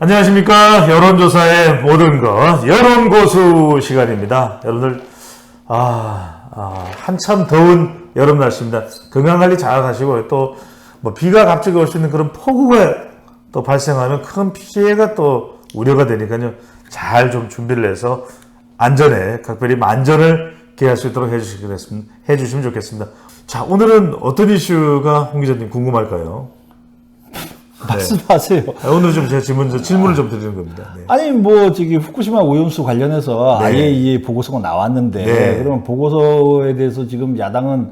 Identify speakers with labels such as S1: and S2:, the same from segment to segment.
S1: 안녕하십니까. 여론조사의 모든 것 여론고수 시간입니다. 여러분들 한참 더운 여름 날씨입니다. 건강관리 잘 하시고 또 뭐 비가 갑자기 올 수 있는 그런 폭우가 또 발생하면 큰 피해가 또 우려가 되니까요. 잘 좀 준비를 해서 안전에 각별히 만전을 기할 수 있도록 해주시면 좋겠습니다. 자, 오늘은 어떤 이슈가 홍 기자님 궁금할까요?
S2: 말씀하세요.
S1: 네. 오늘 좀 제가 질문을 좀 드리는 겁니다. 네.
S2: 아니 뭐 저기 후쿠시마 오염수 관련해서
S1: 네.
S2: IAEA 보고서가 나왔는데
S1: 네.
S2: 그러면 보고서에 대해서 지금 야당은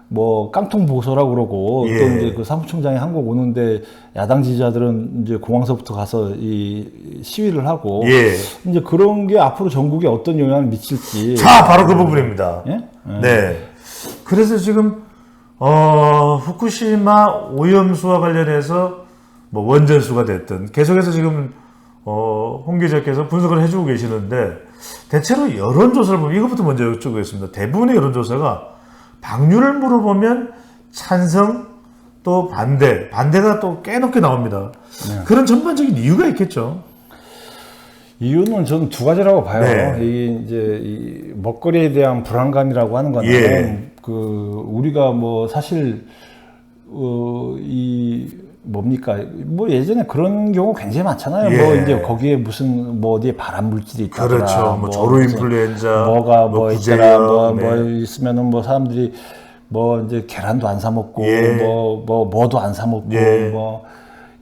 S2: 뭐 깡통 보고서라고 그러고
S1: 예.
S2: 또 이제 그 사무총장이 한국 오는데 야당 지지자들은 이제 공항서부터 가서 이 시위를 하고
S1: 예.
S2: 이제 그런 게 앞으로 전국에 어떤 영향을 미칠지.
S1: 자, 바로 그 부분입니다.
S2: 예?
S1: 네. 그래서 지금 후쿠시마 오염수와 관련해서 뭐 원전수가 됐든 계속해서 지금 홍 기자께서 분석을 해주고 계시는데 대체로 여론조사를 보면 이것부터 먼저 여쭤보겠습니다. 대부분의 여론조사가 방류를 물어보면 찬성 또 반대가 또 꽤 높게 나옵니다. 네. 그런 전반적인 이유가 있겠죠.
S2: 이유는 저는 두 가지라고 봐요.
S1: 네.
S2: 이게 이제 이 먹거리에 대한 불안감이라고 하는 거는
S1: 예.
S2: 그 우리가 뭐 사실 이 뭡니까 뭐 예전에 그런 경우 굉장히 많잖아요.
S1: 예.
S2: 뭐 이제 거기에 무슨 뭐 어디에 발암 물질이 있다더라.
S1: 그렇죠. 뭐 조루 인플루엔자,
S2: 뭐가 뭐 있더라. 뭐
S1: 네.
S2: 있으면은 뭐 사람들이 뭐 이제 계란도 안 사 먹고
S1: 예.
S2: 뭐도 안 사 먹고
S1: 예.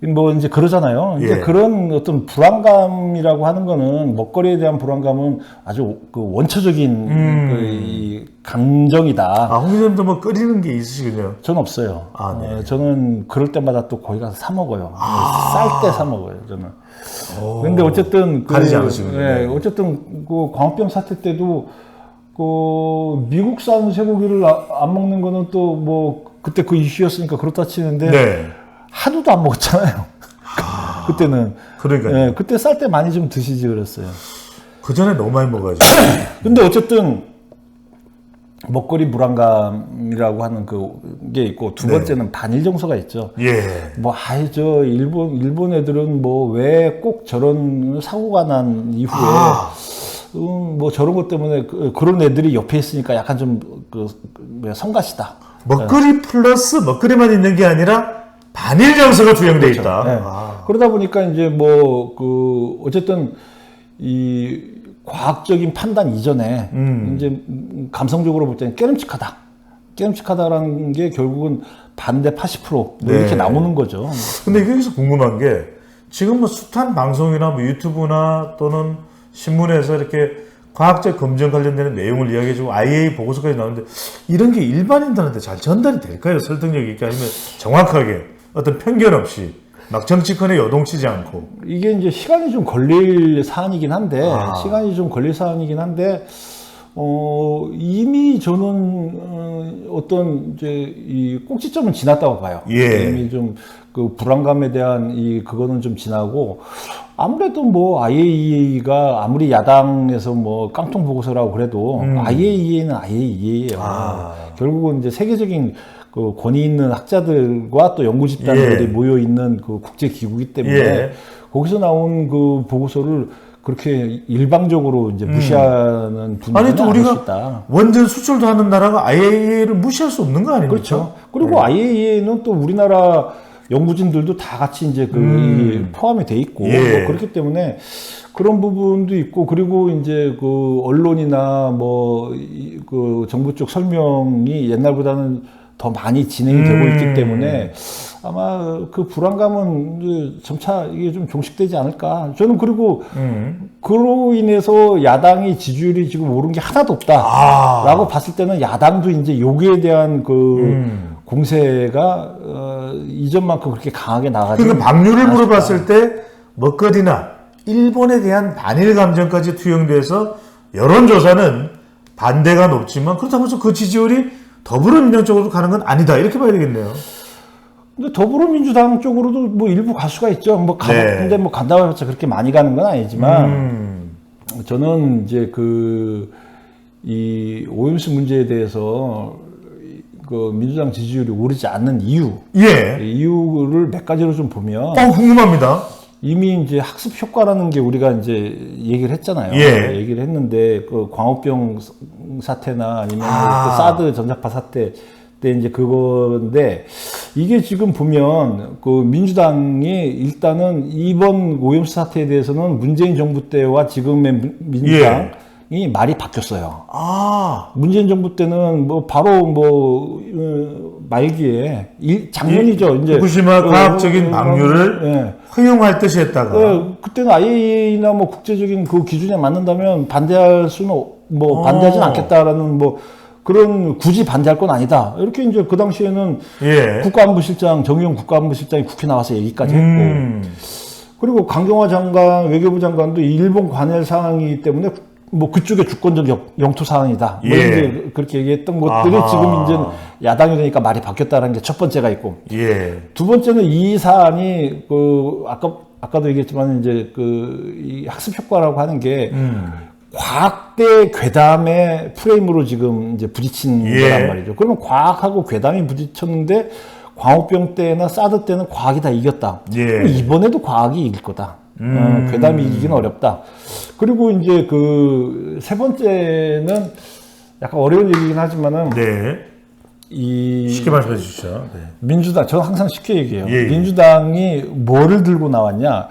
S2: 뭐 이제 그러잖아요. 이제
S1: 예.
S2: 그런 어떤 불안감이라고 하는 거는 먹거리에 대한 불안감은 아주 그 원초적인 이 감정이다.
S1: 홍 기자님도 뭐 끓이는 게 있으시군요.
S2: 저는 없어요.
S1: 네.
S2: 저는 그럴 때마다 또 거기 가서 사 먹어요. 쌀 때 사 먹어요. 저는. 근데 어쨌든
S1: 가리지 않으시군요.
S2: 네, 어쨌든 그 광우병 사태 때도 그 미국산 쇠고기를 안 먹는 거는 또 뭐 그때 그 이슈였으니까 그렇다 치는데.
S1: 네.
S2: 하루도 안 먹었잖아요. 그때는.
S1: 그러니까요.
S2: 네, 그때 쌀 때 많이 좀 드시지 그랬어요.
S1: 그 전에 너무 많이 먹어가지고.
S2: 근데 어쨌든 먹거리 불안감이라고 하는 그게 있고 두 번째는
S1: 네.
S2: 반일 정서가 있죠.
S1: 예.
S2: 뭐 저 일본 애들은 뭐 왜 꼭 저런 사고가 난 이후에 뭐 저런 것 때문에 그런 애들이 옆에 있으니까 약간 좀 성가시다.
S1: 먹거리 플러스 먹거리만 있는 게 아니라 반일 정서가 투영돼
S2: 그렇죠.
S1: 있다.
S2: 네. 그러다 보니까 이제 어쨌든 이 과학적인 판단 이전에 이제 감성적으로 볼 때는 깨름칙하다라는 게 결국은 반대 80%
S1: 네.
S2: 이렇게 나오는 거죠.
S1: 근데 여기서 궁금한 게 지금 뭐 숱한 방송이나 뭐 유튜브나 또는 신문에서 이렇게 과학적 검증 관련되는 내용을 이야기해주고 IAEA 보고서까지 나오는데 이런 게 일반인들한테 잘 전달이 될까요? 설득력 있게 아니면 정확하게 어떤 편견 없이 막 정치권에 요동치지 않고.
S2: 이게 이제 시간이 좀 걸릴 사안이긴 한데 이미 저는 어떤 이제 이 꼭지점은 지났다고 봐요.
S1: 예.
S2: 이미 좀 그 불안감에 대한 그거는 좀 지나고 아무래도 뭐 IAEA가 아무리 야당에서 뭐 깡통 보고서라고 그래도 IAEA는 IAEA예요. 결국은 이제 세계적인 그 권위 있는 학자들과 또 연구 집단들이
S1: 예.
S2: 모여 있는 그 국제 기구이기 때문에
S1: 예.
S2: 거기서 나온 그 보고서를 그렇게 일방적으로 이제 무시하는 분들은
S1: 아니 또
S2: 아닐 수
S1: 우리가
S2: 있다.
S1: 원전 수출도 하는 나라가 IAEA를 무시할 수 없는 거 아닙니까?
S2: 그렇죠. 그리고 IAEA는 또 우리나라 연구진들도 다 같이 이제 이 포함이 돼 있고
S1: 예.
S2: 뭐 그렇기 때문에 그런 부분도 있고 그리고 이제 그 언론이나 그 정부 쪽 설명이 옛날보다는 더 많이 진행이 되고 있기 때문에 아마 그 불안감은 점차 이게 좀 종식되지 않을까. 저는 그리고 그로 인해서 야당이 지지율이 지금 오른 게 하나도 없다라고 봤을 때는 야당도 이제 여기에 대한 공세가 이전만큼 그렇게 강하게 나가지.
S1: 그러니까 방류를 물어봤을 때 먹거리나 일본에 대한 반일 감정까지 투영돼서 여론조사는 반대가 높지만 그렇다고 해서 그 지지율이 더불어민주당 쪽으로 가는 건 아니다 이렇게 봐야 되겠네요.
S2: 근데 더불어민주당 쪽으로도 뭐 일부 갈 수가 있죠.
S1: 네.
S2: 근데 뭐 간다고 해서 그렇게 많이 가는 건 아니지만 저는 이제 이 오염수 문제에 대해서 그 민주당 지지율이 오르지 않는 이유를 몇 가지로 좀 보면
S1: 궁금합니다.
S2: 이미 이제 학습 효과라는 게 우리가 이제 얘기를 했잖아요.
S1: 예.
S2: 얘기를 했는데 그 광우병 사태나 아니면
S1: 아.
S2: 그 사드 전자파 사태 때 이제 그건데 이게 지금 보면 그 민주당이 일단은 이번 오염수 사태에 대해서는 문재인 정부 때와 지금의 민주당이 말이 바뀌었어요.
S1: 아,
S2: 문재인 정부 때는 뭐 바로 뭐 말기에 작년이죠. 이제
S1: 후쿠시마 과학적인 방류를
S2: 예.
S1: 허용할 듯이 했다가
S2: 그때는 IAEA나 뭐 국제적인 그 기준에 맞는다면 반대할 수는 뭐 반대하진 않겠다라는 뭐 그런 굳이 반대할 건 아니다. 이렇게 이제 그 당시에는
S1: 예.
S2: 국가안보실장 정의용 국가안보실장이 국회 나와서 얘기까지 했고 그리고 강경화 장관 외교부 장관도 일본 관할 상황이기 때문에 뭐 그쪽의 주권적 영토 사항이다. 뭐
S1: 예.
S2: 이제 그렇게 얘기했던 것들이
S1: 아하.
S2: 지금 이제 야당이 되니까 말이 바뀌었다는 게 첫 번째가 있고
S1: 예.
S2: 두 번째는 이 사안이 그 아까도 얘기했지만 이제 그 이 학습 효과라고 하는 게 과학대 괴담의 프레임으로 지금 이제 부딪힌
S1: 예.
S2: 거란 말이죠. 그러면 과학하고 괴담이 부딪혔는데 광우병 때나 사드 때는 과학이 다 이겼다.
S1: 예.
S2: 그럼 이번에도 과학이 이길 거다. 괴담이 이기기는 어렵다. 그리고 이제 그 세 번째는 약간 어려운 얘기긴 하지만은
S1: 네.
S2: 이
S1: 쉽게 말씀해 주시죠. 네.
S2: 민주당 저는 항상 쉽게 얘기해요.
S1: 예.
S2: 민주당이 뭐를 들고 나왔냐?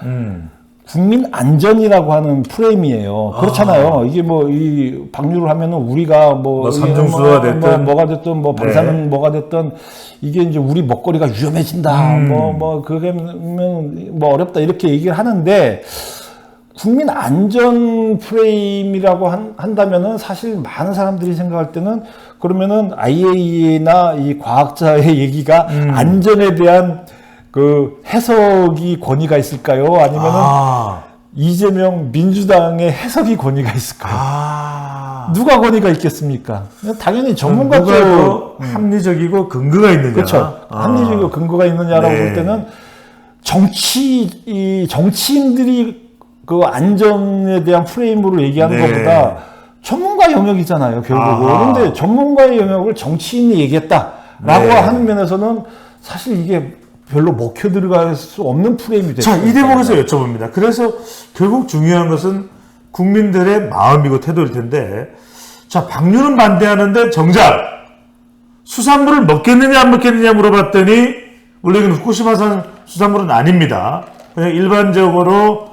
S2: 국민 안전이라고 하는 프레임이에요. 그렇잖아요. 이게 뭐 이 방류를 하면은 우리가 뭐
S1: 삼중수소가 됐든
S2: 뭐가 됐든 뭐 방사능
S1: 네.
S2: 뭐가 됐든 이게 이제 우리 먹거리가 위험해진다. 뭐 그러면 뭐 어렵다 이렇게 얘기를 하는데 국민 안전 프레임이라고 한다면은 사실 많은 사람들이 생각할 때는 그러면은 IAEA나 이 과학자의 얘기가 안전에 대한 그 해석이 권위가 있을까요? 아니면은 이재명 민주당의 해석이 권위가 있을까요? 누가 권위가 있겠습니까? 당연히 전문가
S1: 누가 더 합리적이고 근거가 있느냐.
S2: 그렇죠. 합리적이고 근거가 있느냐라고
S1: 네.
S2: 볼 때는 정치인들이 그 안전에 대한 프레임으로 얘기하는
S1: 네.
S2: 것보다 전문가 영역이잖아요, 결국은. 그런데 전문가의 영역을 정치인이 얘기했다라고
S1: 네.
S2: 하는 면에서는 사실 이게 별로 먹혀 들어갈 수 없는 프레임이 됐어요.
S1: 자, 이 대목에서 여쭤봅니다. 그래서 결국 중요한 것은 국민들의 마음이고 태도일 텐데, 자, 방류는 반대하는데 정작 수산물을 먹겠느냐 안 먹겠느냐 물어봤더니 원래 이건 후쿠시마산 수산물은 아닙니다. 그냥 일반적으로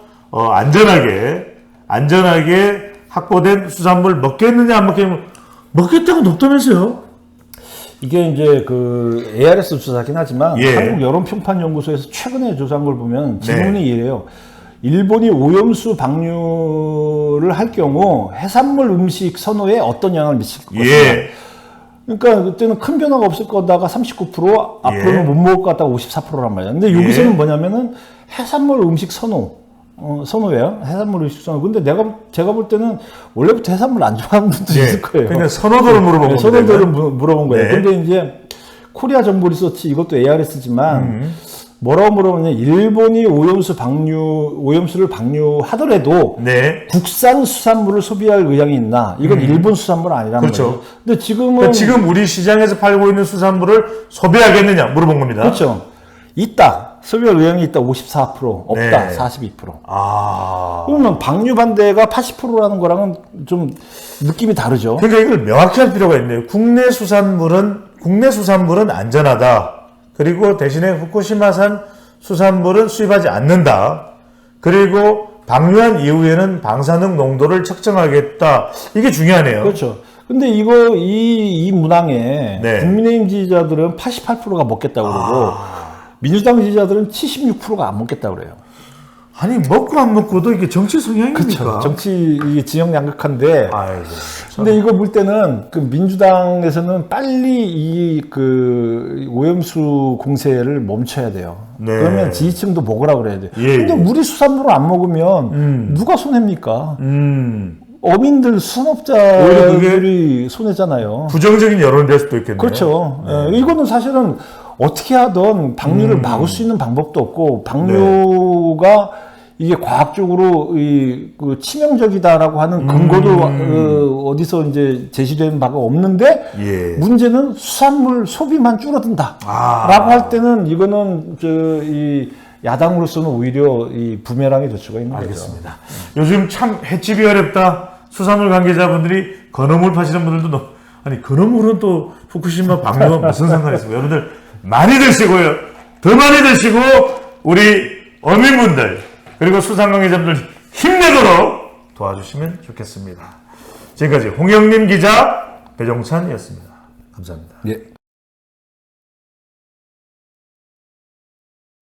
S1: 안전하게 확보된 수산물 먹겠느냐 안 먹겠느냐 먹겠다고 높다면서요?
S2: 이게 이제 그 ARS 조사긴 하지만
S1: 예.
S2: 한국 여론평판연구소에서 최근에 조사한 걸 보면 질문이 이래요. 일본이 오염수 방류를 할 경우 해산물 음식 선호에 어떤 영향을 미칠 것이냐.
S1: 예.
S2: 그러니까 그때는 큰 변화가 없을 거다가 39% 앞으로는
S1: 예.
S2: 못 먹을 것 같다가 54%란 말이야. 근데 여기서는 뭐냐면은 해산물 음식 선호예요. 해산물 음식 선호. 근데 제가 볼 때는 원래부터 해산물 안 좋아하는 분도 있을 거예요.
S1: 그러니까 선호도를 물어본 거예요.
S2: 선호도를 물어본 거예요.
S1: 네.
S2: 근데 이제 코리아 정보 리서치 이것도 ARS지만 뭐라고 물어보냐. 일본이 오염수를 방류하더라도
S1: 네.
S2: 국산 수산물을 소비할 의향이 있나? 이건 일본 수산물은 아니란
S1: 그렇죠.
S2: 말이에요. 근데 지금은
S1: 그러니까 지금 우리 시장에서 팔고 있는 수산물을 소비하겠느냐 물어본 겁니다.
S2: 그렇죠. 있다. 소비할 의향이 있다. 54%, 없다.
S1: 네.
S2: 42%.
S1: 아.
S2: 그러면 방류 반대가 80%라는 거랑은 좀 느낌이 다르죠.
S1: 그러니까 이걸 명확히 할 필요가 있네요. 국내 수산물은 안전하다. 그리고 대신에 후쿠시마산 수산물은 수입하지 않는다. 그리고 방류한 이후에는 방사능 농도를 측정하겠다. 이게 중요하네요.
S2: 그렇죠. 근데 이 문항에
S1: 네.
S2: 국민의힘 지지자들은 88%가 먹겠다고 그러고 민주당 지지자들은 76%가 안 먹겠다고 그래요.
S1: 아니 먹고 안 먹고도 이게 정치 성향입니까?
S2: 그렇죠. 정치 이게 진영 양극화인데.
S1: 아이고.
S2: 근데 이거 볼 때는 그 민주당에서는 빨리 이 그 오염수 공세를 멈춰야 돼요.
S1: 네.
S2: 그러면 지지층도 먹으라고 그래야 돼요.
S1: 예,
S2: 근데
S1: 예.
S2: 우리 수산물을 안 먹으면 누가 손해입니까? 어민들,
S1: 오히려
S2: 수산업자들이 손해잖아요.
S1: 부정적인 여론이 될 수도 있겠네요.
S2: 그렇죠. 예, 이거는 사실은 어떻게 하든 방류를 막을 수 있는 방법도 없고 방류가 이게 과학적으로 그 치명적이다라고 하는 근거도 어디서 이제 제시되는 바가 없는데
S1: 예.
S2: 문제는 수산물 소비만 줄어든다라고 할 때는 이거는 이 야당으로서는 오히려 이 부메랑이 될 수가 있는 거죠.
S1: 알겠습니다. 요즘 참 횟집이 어렵다. 수산물 관계자분들이 건어물 파시는 분들도 아니 건어물은 또 후쿠시마 방류와 무슨 상관이 있습니까? 여러분들 많이 드시고요. 더 많이 드시고 우리 어민분들 그리고 수산 관계자분들 힘내도록 도와주시면 좋겠습니다. 지금까지 홍영림 기자 배종찬이었습니다. 감사합니다.
S2: 예.